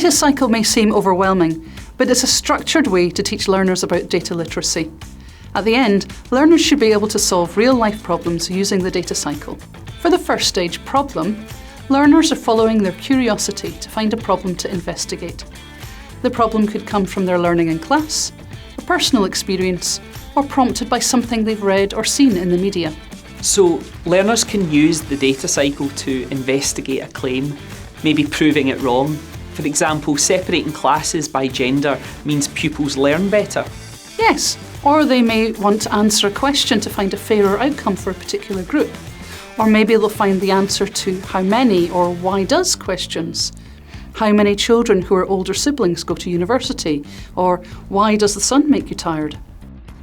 data cycle may seem overwhelming, but it's a structured way to teach learners about data literacy. At the end, learners should be able to solve real-life problems using the data cycle. For the first stage, problem, learners are following their curiosity to find a problem to investigate. The problem could come from their learning in class, a personal experience, or prompted by something they've read or seen in the media. So, learners can use the data cycle to investigate a claim, maybe proving it wrong. For example, separating classes by gender means pupils learn better. Yes, or they may want to answer a question to find a fairer outcome for a particular group. Or maybe they'll find the answer to how many or why does questions. How many children who are older siblings go to university? Or why does the sun make you tired?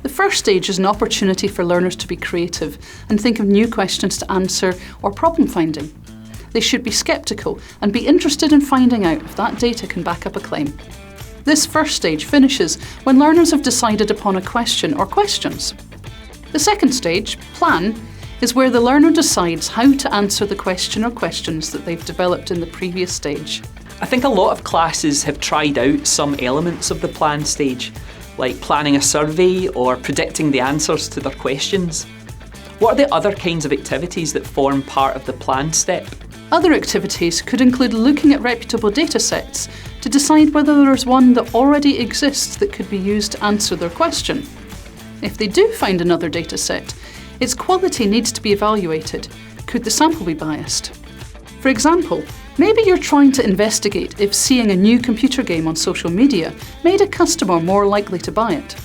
The first stage is an opportunity for learners to be creative and think of new questions to answer or problem finding. They should be sceptical and be interested in finding out if that data can back up a claim. This first stage finishes when learners have decided upon a question or questions. The second stage, plan, is where the learner decides how to answer the question or questions that they've developed in the previous stage. I think a lot of classes have tried out some elements of the plan stage, like planning a survey or predicting the answers to their questions. What are the other kinds of activities that form part of the plan step? Other activities could include looking at reputable data sets to decide whether there's one that already exists that could be used to answer their question. If they do find another data set, its quality needs to be evaluated. Could the sample be biased? For example, maybe you're trying to investigate if seeing a new computer game on social media made a customer more likely to buy it.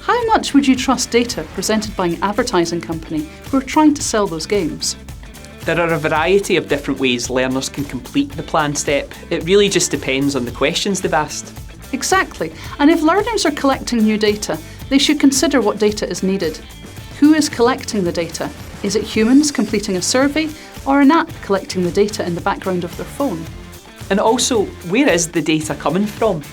How much would you trust data presented by an advertising company who are trying to sell those games? There are a variety of different ways learners can complete the plan step. It really just depends on the questions they've asked. Exactly, and if learners are collecting new data, they should consider what data is needed. Who is collecting the data? Is it humans completing a survey or an app collecting the data in the background of their phone? And also, where is the data coming from?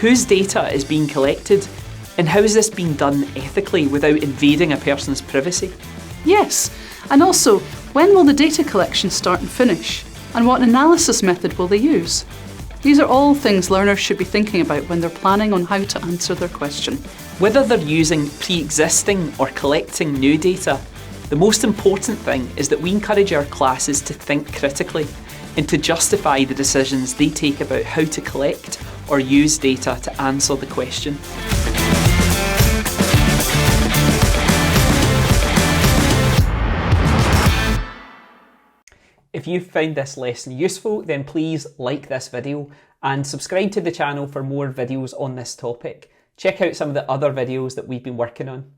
Whose data is being collected? And how is this being done ethically without invading a person's privacy? Yes, and also, when will the data collection start and finish? And what analysis method will they use? These are all things learners should be thinking about when they're planning on how to answer their question. Whether they're using pre-existing or collecting new data, the most important thing is that we encourage our classes to think critically and to justify the decisions they take about how to collect or use data to answer the question. If you've found this lesson useful, then please like this video and subscribe to the channel for more videos on this topic. Check out some of the other videos that we've been working on.